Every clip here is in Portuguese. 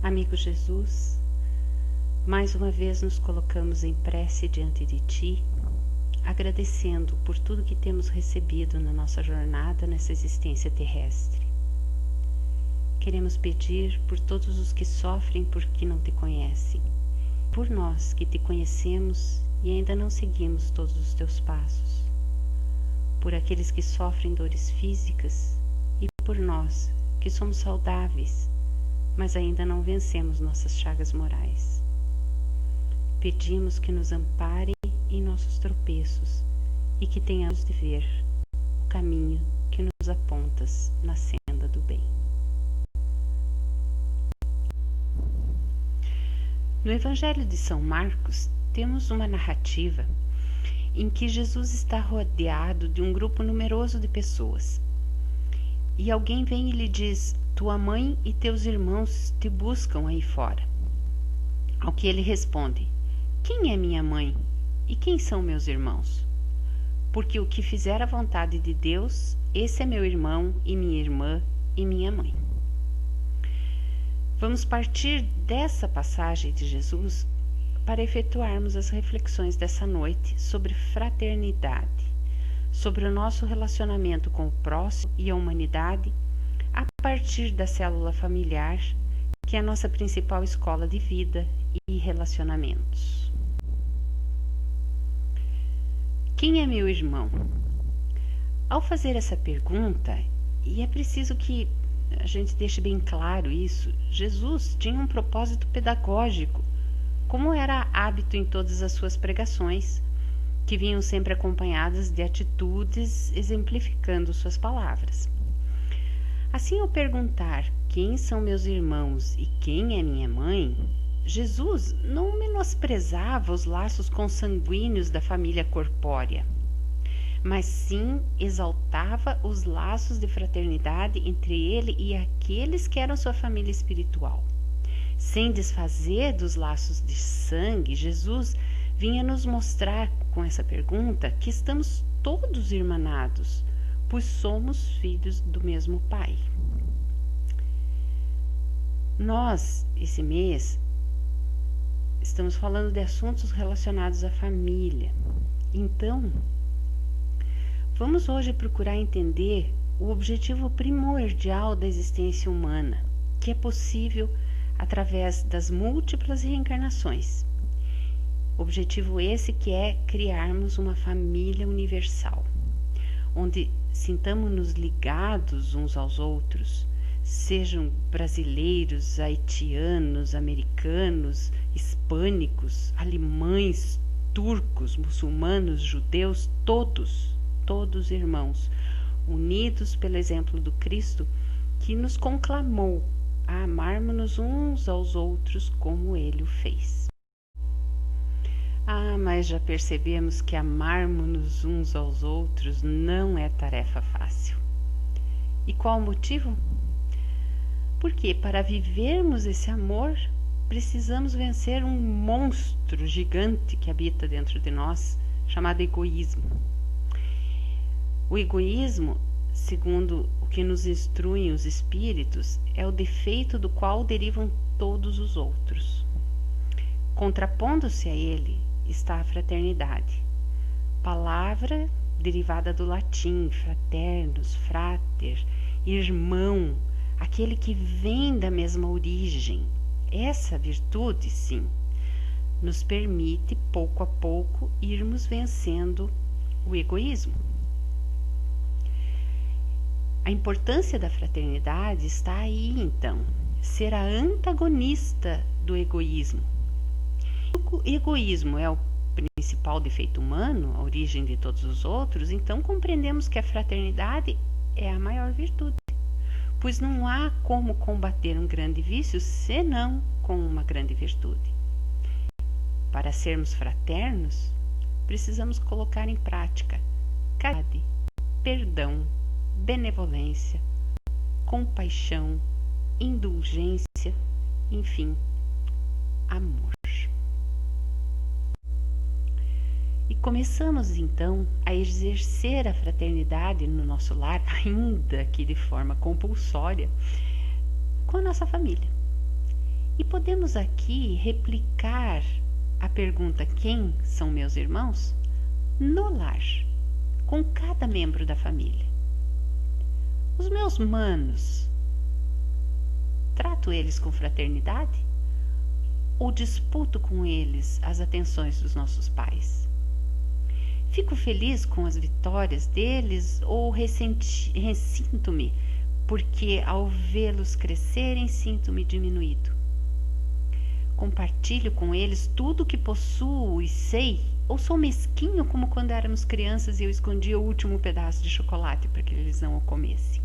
Amigo Jesus, mais uma vez nos colocamos em prece diante de Ti, agradecendo por tudo que temos recebido na nossa jornada nessa existência terrestre. Queremos pedir por todos os que sofrem porque não Te conhecem, por nós que Te conhecemos e ainda não seguimos todos os Teus passos, por aqueles que sofrem dores físicas e por nós que somos saudáveis, mas ainda não vencemos nossas chagas morais. Pedimos que nos amparem em nossos tropeços e que tenhamos de ver o caminho que nos apontas na senda do bem. No Evangelho de São Marcos, temos uma narrativa em que Jesus está rodeado de um grupo numeroso de pessoas. E alguém vem e lhe diz: tua mãe e teus irmãos te buscam aí fora. Ao que ele responde: quem é minha mãe e quem são meus irmãos? Porque o que fizer a vontade de Deus, esse é meu irmão e minha irmã e minha mãe. Vamos partir dessa passagem de Jesus para efetuarmos as reflexões dessa noite sobre fraternidade, sobre o nosso relacionamento com o próximo e a humanidade, a partir da célula familiar, que é a nossa principal escola de vida e relacionamentos. Quem é meu irmão? Ao fazer essa pergunta, e é preciso que a gente deixe bem claro isso, Jesus tinha um propósito pedagógico, como era hábito em todas as suas pregações, que vinham sempre acompanhadas de atitudes exemplificando suas palavras. Assim, ao perguntar quem são meus irmãos e quem é minha mãe, Jesus não menosprezava os laços consanguíneos da família corpórea, mas sim exaltava os laços de fraternidade entre ele e aqueles que eram sua família espiritual. Sem desfazer dos laços de sangue, Jesus vinha nos mostrar com essa pergunta que estamos todos irmanados, pois somos filhos do mesmo Pai. Nós, esse mês, estamos falando de assuntos relacionados à família. Então, vamos hoje procurar entender o objetivo primordial da existência humana, que é possível através das múltiplas reencarnações. Objetivo esse que é criarmos uma família universal, onde sintamos-nos ligados uns aos outros, sejam brasileiros, haitianos, americanos, hispânicos, alemães, turcos, muçulmanos, judeus, todos irmãos, unidos pelo exemplo do Cristo, que nos conclamou a amarmos-nos uns aos outros como Ele o fez. Mas já percebemos que amarmos-nos uns aos outros não é tarefa fácil. E qual o motivo? Porque para vivermos esse amor, precisamos vencer um monstro gigante que habita dentro de nós, chamado egoísmo. O egoísmo, segundo o que nos instruem os espíritos, é o defeito do qual derivam todos os outros. Contrapondo-se a ele está a fraternidade, palavra derivada do latim fraternus, frater, irmão, aquele que vem da mesma origem. Essa virtude, sim, nos permite pouco a pouco irmos vencendo o egoísmo. A importância da fraternidade está aí, então, ser a antagonista do egoísmo. O egoísmo é o principal defeito humano, a origem de todos os outros, então compreendemos que a fraternidade é a maior virtude, pois não há como combater um grande vício senão com uma grande virtude. Para sermos fraternos, precisamos colocar em prática caridade, perdão, benevolência, compaixão, indulgência, enfim, amor. E começamos então a exercer a fraternidade no nosso lar, ainda que de forma compulsória, com a nossa família. E podemos aqui replicar a pergunta: quem são meus irmãos? No lar, com cada membro da família. Os meus manos, trato eles com fraternidade? Ou disputo com eles as atenções dos nossos pais? Fico feliz com as vitórias deles ou ressinto-me porque ao vê-los crescerem sinto-me diminuído? Compartilho com eles tudo o que possuo e sei, ou sou mesquinho como quando éramos crianças e eu escondia o último pedaço de chocolate para que eles não o comessem?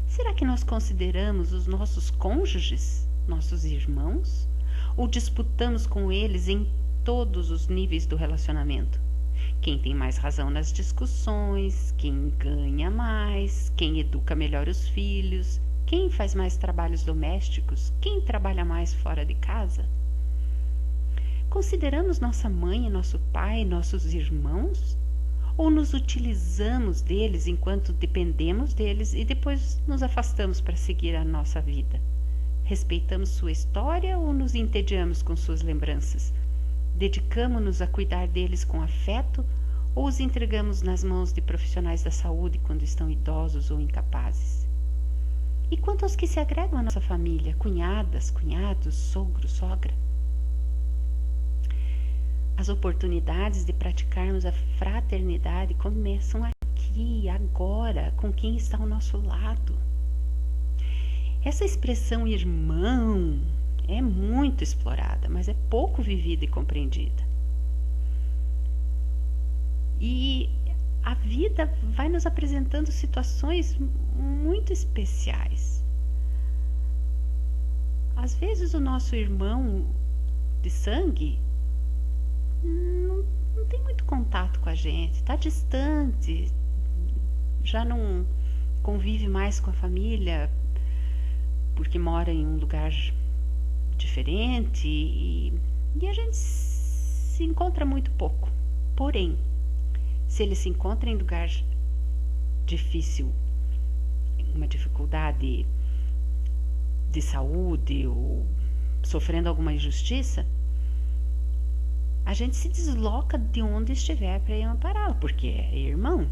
Será que nós consideramos os nossos cônjuges nossos irmãos? Ou disputamos com eles em todos os níveis do relacionamento? Quem tem mais razão nas discussões, quem ganha mais, quem educa melhor os filhos, quem faz mais trabalhos domésticos, quem trabalha mais fora de casa? Consideramos nossa mãe e nosso pai nossos irmãos? Ou nos utilizamos deles enquanto dependemos deles e depois nos afastamos para seguir a nossa vida? Respeitamos sua história ou nos entediamos com suas lembranças? Dedicamo-nos a cuidar deles com afeto ou os entregamos nas mãos de profissionais da saúde quando estão idosos ou incapazes? E quanto aos que se agregam à nossa família, cunhadas, cunhados, sogro, sogra? As oportunidades de praticarmos a fraternidade começam aqui, agora, com quem está ao nosso lado. Essa expressão irmão é muito explorada, mas é pouco vivida e compreendida. E a vida vai nos apresentando situações muito especiais. Às vezes o nosso irmão de sangue não tem muito contato com a gente, está distante, já não convive mais com a família porque mora em um lugar diferente e a gente se encontra muito pouco. Porém, se ele se encontra em lugar difícil, uma dificuldade de saúde ou sofrendo alguma injustiça, a gente se desloca de onde estiver para ir ampará-lo, porque é irmão.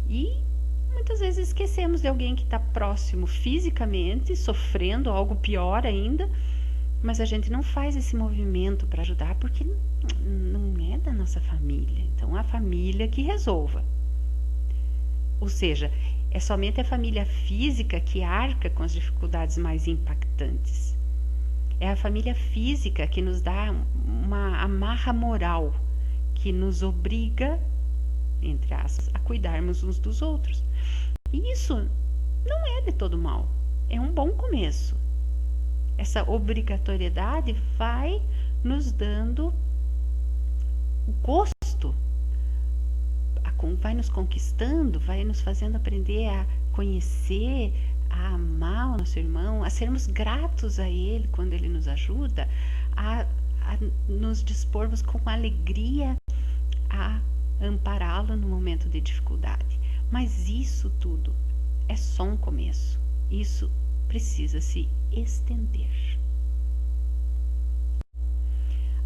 E muitas vezes esquecemos de alguém que está próximo fisicamente, sofrendo algo pior ainda, mas a gente não faz esse movimento para ajudar porque não é da nossa família. Então, a família que resolva. Ou seja, é somente a família física que arca com as dificuldades mais impactantes. É a família física que nos dá uma amarra moral, que nos obriga, entre aspas, a cuidarmos uns dos outros. E isso não é de todo mal, é um bom começo. Essa obrigatoriedade vai nos dando o gosto, vai nos conquistando, vai nos fazendo aprender a conhecer, a amar o nosso irmão, a sermos gratos a ele quando ele nos ajuda, a nos dispormos com alegria a ampará-lo no momento de dificuldade. Mas isso tudo é só um começo. Isso precisa se estender.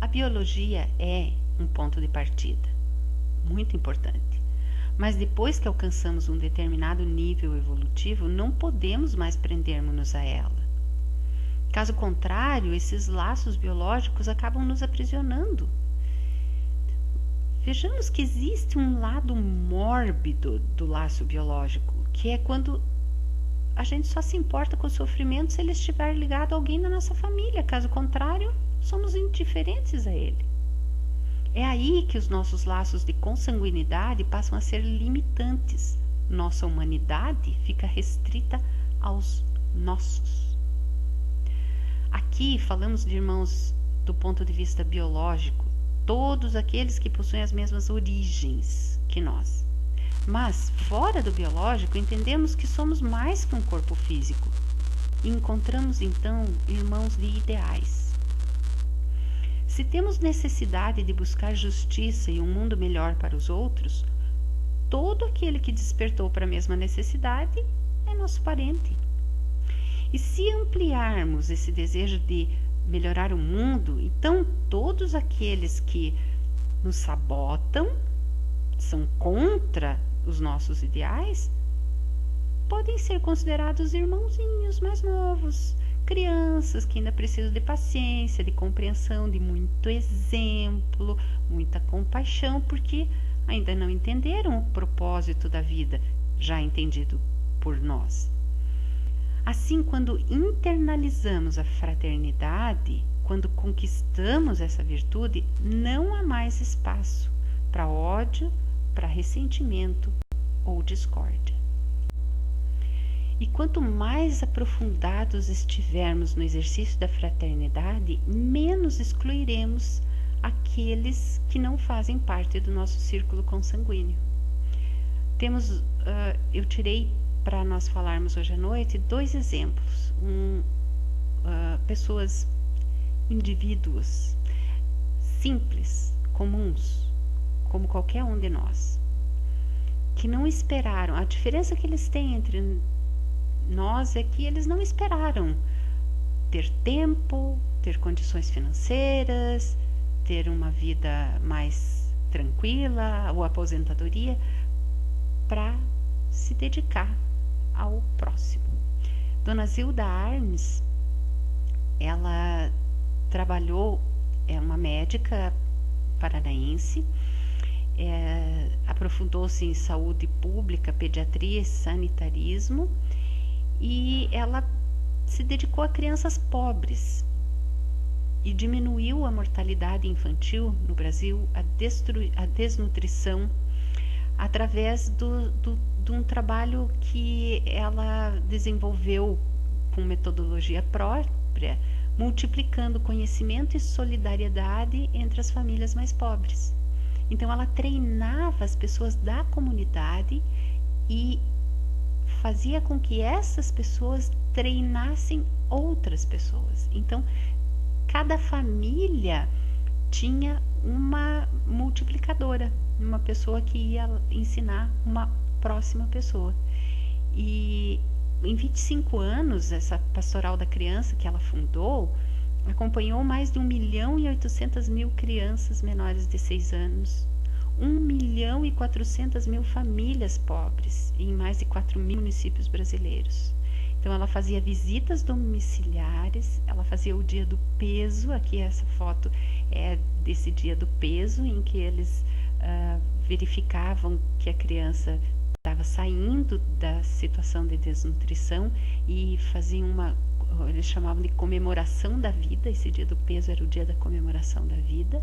A biologia é um ponto de partida, muito importante. Mas depois que alcançamos um determinado nível evolutivo, não podemos mais prendermos-nos a ela. Caso contrário, esses laços biológicos acabam nos aprisionando. Vejamos que existe um lado mórbido do laço biológico, que é quando a gente só se importa com o sofrimento se ele estiver ligado a alguém da nossa família. Caso contrário, somos indiferentes a ele. É aí que os nossos laços de consanguinidade passam a ser limitantes. Nossa humanidade fica restrita aos nossos. Aqui falamos de irmãos do ponto de vista biológico, todos aqueles que possuem as mesmas origens que nós. Mas, fora do biológico, entendemos que somos mais que um corpo físico e encontramos então irmãos de ideais. Se temos necessidade de buscar justiça e um mundo melhor para os outros, todo aquele que despertou para a mesma necessidade é nosso parente. E se ampliarmos esse desejo de melhorar o mundo, então todos aqueles que nos sabotam, são contra os nossos ideais, podem ser considerados irmãozinhos mais novos, crianças que ainda precisam de paciência, de compreensão, de muito exemplo, muita compaixão, porque ainda não entenderam o propósito da vida, já entendido por nós. Assim, quando internalizamos a fraternidade, quando conquistamos essa virtude, não há mais espaço para ódio, para ressentimento ou discórdia. E quanto mais aprofundados estivermos no exercício da fraternidade, menos excluiremos aqueles que não fazem parte do nosso círculo consanguíneo. Eu tirei para nós falarmos hoje à noite 2 exemplos. Pessoas, indivíduos simples, comuns, como qualquer um de nós, que não esperaram. A diferença que eles têm entre nós é que eles não esperaram ter tempo, ter condições financeiras, ter uma vida mais tranquila ou aposentadoria para se dedicar ao próximo. Dona Zilda Arnes, ela trabalhou, é uma médica paranaense, aprofundou-se em saúde pública, pediatria e sanitarismo, e ela se dedicou a crianças pobres e diminuiu a mortalidade infantil no Brasil, a desnutrição, através de um trabalho que ela desenvolveu com metodologia própria, multiplicando conhecimento e solidariedade entre as famílias mais pobres. Então ela treinava as pessoas da comunidade e fazia com que essas pessoas treinassem outras pessoas. Então cada família tinha uma multiplicadora, uma pessoa que ia ensinar uma próxima pessoa. E em 25 anos, essa pastoral da criança que ela fundou acompanhou mais de 1.800.000 crianças menores de 6 anos, 1.400.000 famílias pobres em mais de 4.000 municípios brasileiros. Então ela fazia visitas domiciliares, ela fazia o dia do peso. Aqui essa foto é desse dia do peso, em que eles verificavam que a criança estava saindo da situação de desnutrição e faziam eles chamavam de comemoração da vida. Esse dia do peso era o dia da comemoração da vida.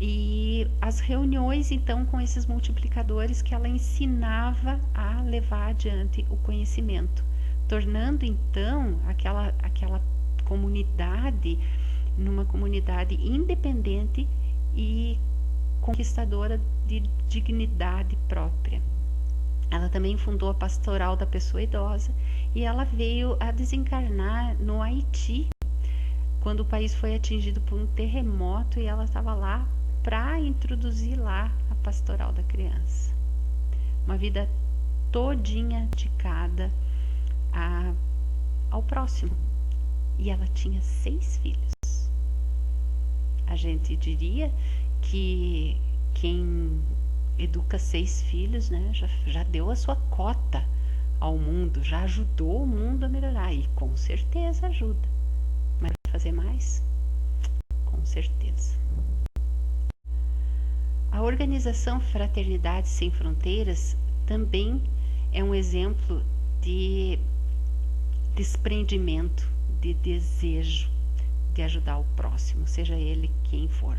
E as reuniões, então, com esses multiplicadores que ela ensinava a levar adiante o conhecimento, tornando, então, aquela comunidade numa comunidade independente e conquistadora de dignidade própria. Ela também fundou a Pastoral da Pessoa Idosa e ela veio a desencarnar no Haiti, quando o país foi atingido por um terremoto, e ela estava lá para introduzir lá a Pastoral da Criança. Uma vida todinha dedicada ao próximo. E ela tinha 6 filhos. A gente diria que quem educa 6 filhos, né, já deu a sua cota ao mundo, já ajudou o mundo a melhorar, e com certeza ajuda. Mas vai fazer mais? Com certeza. A organização Fraternidade Sem Fronteiras também é um exemplo de desprendimento, de desejo de ajudar o próximo, seja ele quem for.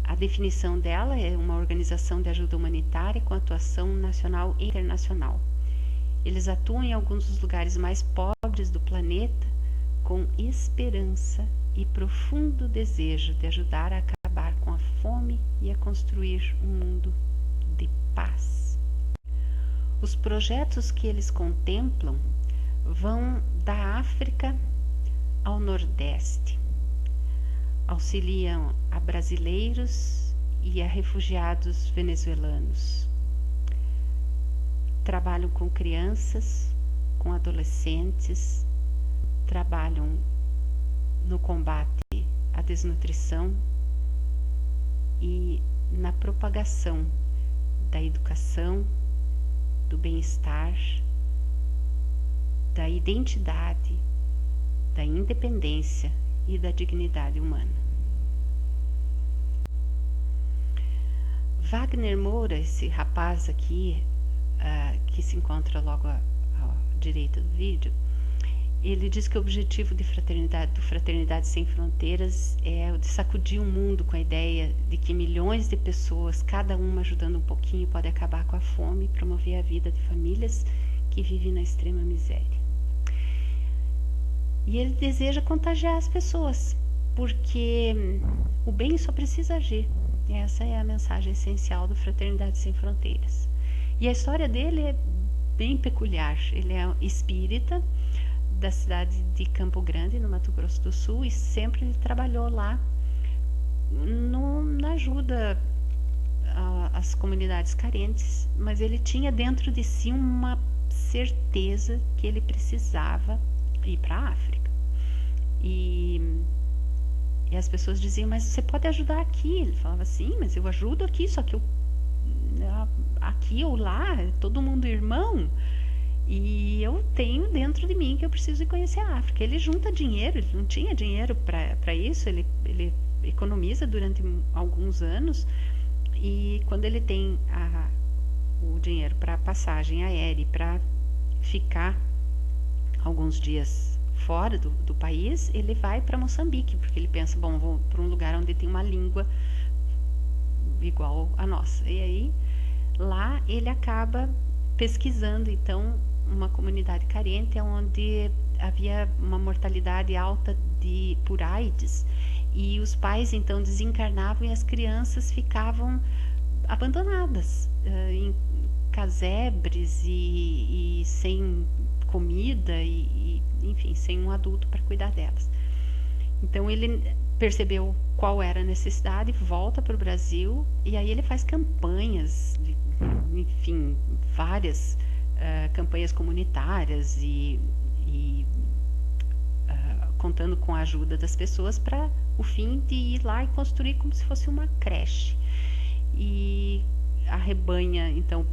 A definição dela é uma organização de ajuda humanitária com atuação nacional e internacional. Eles atuam em alguns dos lugares mais pobres do planeta com esperança e profundo desejo de ajudar a acabar com a fome e a construir um mundo de paz. Os projetos que eles contemplam vão da África ao Nordeste. Auxiliam a brasileiros e a refugiados venezuelanos. Trabalham com crianças, com adolescentes, trabalham no combate à desnutrição e na propagação da educação, do bem-estar, da identidade, da independência e da dignidade humana. Wagner Moura, esse rapaz aqui, que se encontra logo à direita do vídeo, ele diz que o objetivo do Fraternidade Sem Fronteiras é o de sacudir o mundo com a ideia de que milhões de pessoas, cada uma ajudando um pouquinho, pode acabar com a fome e promover a vida de famílias que vivem na extrema miséria. E ele deseja contagiar as pessoas, porque o bem só precisa agir. E essa é a mensagem essencial do Fraternidade Sem Fronteiras. E a história dele é bem peculiar. Ele é espírita da cidade de Campo Grande, no Mato Grosso do Sul, e sempre ele trabalhou lá na ajuda às comunidades carentes, mas ele tinha dentro de si uma certeza que ele precisava ir para a África. E as pessoas diziam, mas você pode ajudar aqui. Ele falava, sim, mas eu ajudo aqui, só que aqui ou lá, todo mundo irmão, e eu tenho dentro de mim que eu preciso de conhecer a África. Ele junta dinheiro, ele não tinha dinheiro para isso, ele economiza durante alguns anos, e quando ele tem o dinheiro para passagem aérea e para ficar alguns dias fora do país, ele vai para Moçambique, porque ele pensa, bom, vou para um lugar onde tem uma língua igual a nossa. E aí, lá ele acaba pesquisando, então, uma comunidade carente onde havia uma mortalidade alta por AIDS, e os pais, então, desencarnavam e as crianças ficavam abandonadas em casebres e sem comida e enfim, sem um adulto para cuidar delas. Então ele percebeu qual era a necessidade, volta para o Brasil, e aí ele faz campanhas, enfim, várias campanhas comunitárias e contando com a ajuda das pessoas para o fim de ir lá e construir como se fosse uma creche. E arrebanha, então,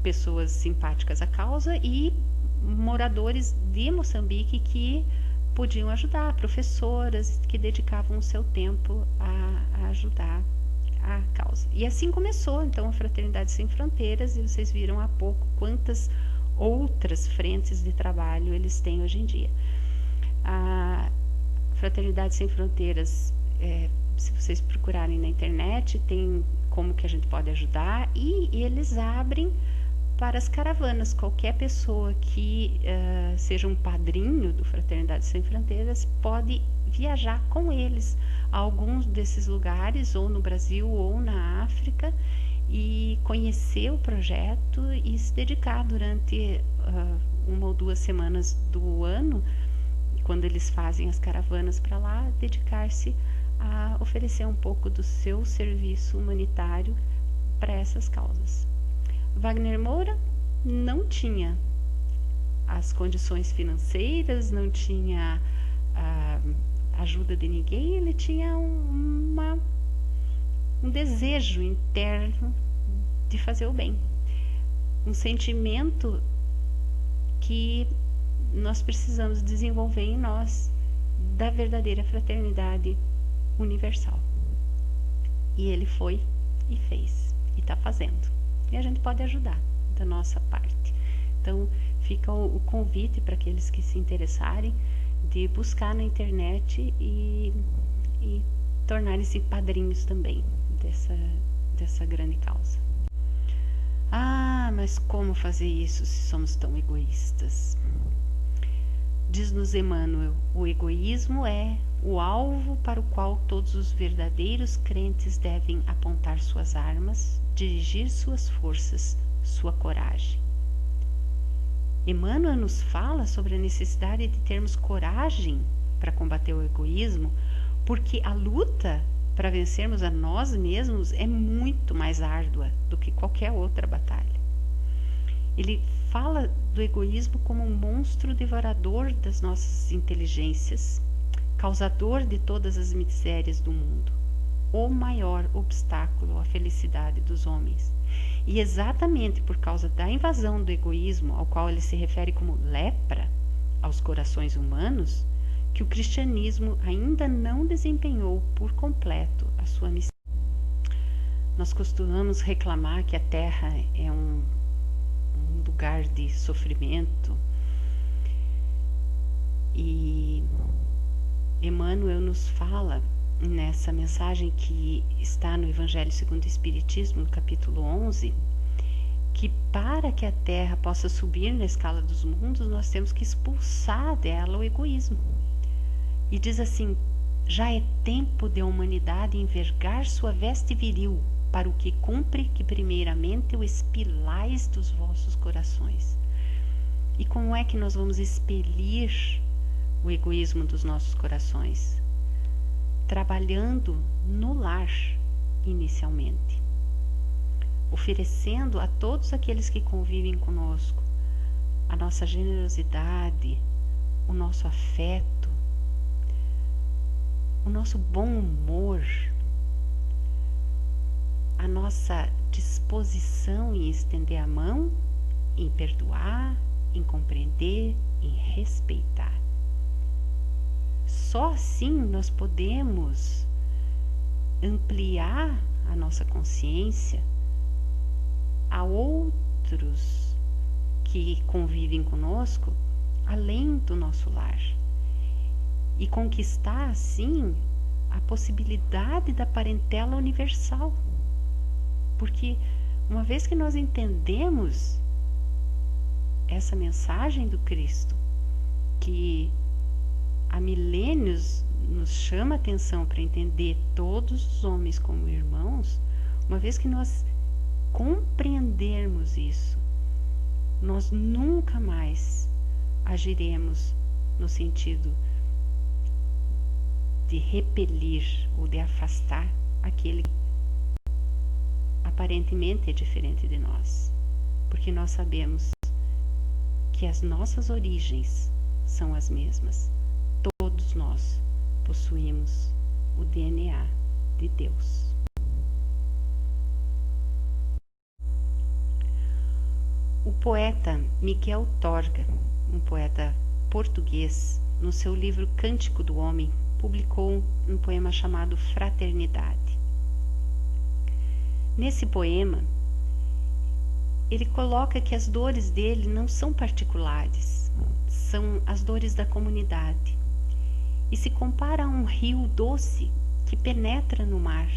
pessoas simpáticas à causa e moradores de Moçambique que podiam ajudar, professoras que dedicavam o seu tempo a ajudar a causa. E assim começou, então, a Fraternidade Sem Fronteiras, e vocês viram há pouco quantas outras frentes de trabalho eles têm hoje em dia. A Fraternidade Sem Fronteiras, se vocês procurarem na internet, tem como que a gente pode ajudar, e eles abrem para as caravanas. Qualquer pessoa que seja um padrinho do Fraternidade Sem Fronteiras pode viajar com eles a alguns desses lugares, ou no Brasil ou na África, e conhecer o projeto e se dedicar durante 1 ou 2 semanas do ano, quando eles fazem as caravanas para lá, dedicar-se a oferecer um pouco do seu serviço humanitário para essas causas. Wagner Moura não tinha as condições financeiras, não tinha ajuda de ninguém, ele tinha um desejo interno de fazer o bem, um sentimento que nós precisamos desenvolver em nós, da verdadeira fraternidade universal. E ele foi e fez, e está fazendo. E a gente pode ajudar da nossa parte. Então, fica o convite para aqueles que se interessarem de buscar na internet e tornarem-se padrinhos também dessa grande causa. Ah, mas como fazer isso se somos tão egoístas? Diz-nos Emmanuel, o egoísmo é o alvo para o qual todos os verdadeiros crentes devem apontar suas armas, dirigir suas forças, sua coragem. Emmanuel nos fala sobre a necessidade de termos coragem para combater o egoísmo, porque a luta para vencermos a nós mesmos é muito mais árdua do que qualquer outra batalha. Ele fala do egoísmo como um monstro devorador das nossas inteligências, causador de todas as misérias do mundo, o maior obstáculo à felicidade dos homens. E exatamente por causa da invasão do egoísmo, ao qual ele se refere como lepra aos corações humanos, que o cristianismo ainda não desempenhou por completo a sua missão. Nós costumamos reclamar que a Terra é um lugar de sofrimento, e Emmanuel nos fala nessa mensagem que está no Evangelho segundo o Espiritismo, no capítulo 11, que para que a Terra possa subir na escala dos mundos, nós temos que expulsar dela o egoísmo. E diz assim: já é tempo de a humanidade envergar sua veste viril, para o que cumpre que primeiramente o expilais dos vossos corações. E como é que nós vamos expelir o egoísmo dos nossos corações? Trabalhando no lar, inicialmente, oferecendo a todos aqueles que convivem conosco a nossa generosidade, o nosso afeto, o nosso bom humor, a nossa disposição em estender a mão, em perdoar, em compreender, em respeitar. Só assim nós podemos ampliar a nossa consciência a outros que convivem conosco além do nosso lar, e conquistar assim a possibilidade da parentela universal. Porque uma vez que nós entendemos essa mensagem do Cristo, que há milênios nos chama a atenção para entender todos os homens como irmãos, uma vez que nós compreendermos isso, nós nunca mais agiremos no sentido de repelir ou de afastar aquele que aparentemente é diferente de nós, porque nós sabemos que as nossas origens são as mesmas. Todos nós possuímos o DNA de Deus. O poeta Miguel Torga, um poeta português, no seu livro Cântico do Homem, publicou um poema chamado Fraternidade. Nesse poema, ele coloca que as dores dele não são particulares, são as dores da comunidade, e se compara a um rio doce que penetra no mar.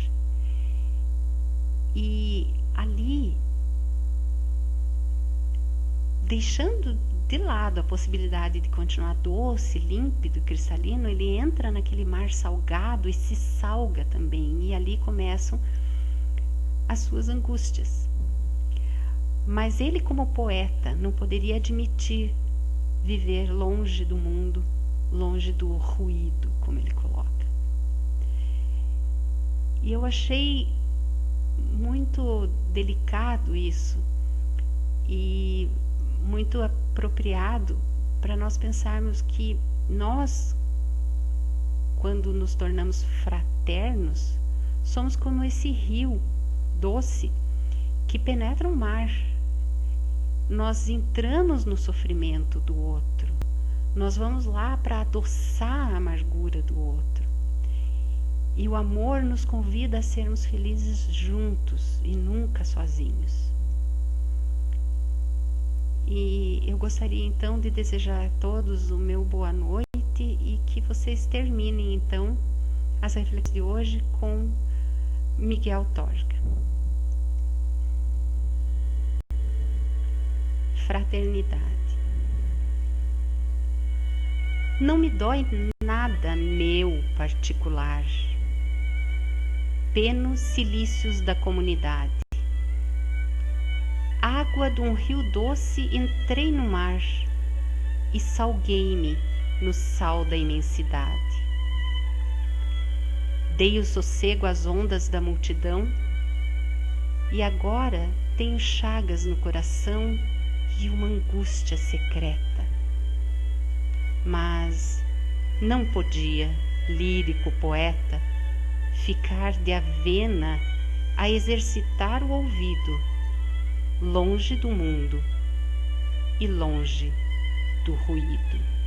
E ali, deixando de lado a possibilidade de continuar doce, límpido, cristalino, ele entra naquele mar salgado e se salga também, e ali começam as suas angústias. Mas ele, como poeta, não poderia admitir viver longe do mundo, longe do ruído, como ele coloca. E eu achei muito delicado isso, e muito apropriado para nós pensarmos que nós, quando nos tornamos fraternos, somos como esse rio doce que penetra o mar. Nós entramos no sofrimento do outro, nós vamos lá para adoçar a amargura do outro, e o amor nos convida a sermos felizes juntos e nunca sozinhos. E eu gostaria então de desejar a todos o meu boa noite, e que vocês terminem então as reflexões de hoje com Miguel Torga. Fraternidade. Não me dói nada meu particular, penos silícios da comunidade. Água de um rio doce entrei no mar e salguei-me no sal da imensidade. Dei o sossego às ondas da multidão, e agora tenho chagas no coração e uma angústia secreta. Mas não podia, lírico poeta, ficar de avena a exercitar o ouvido, longe do mundo e longe do ruído.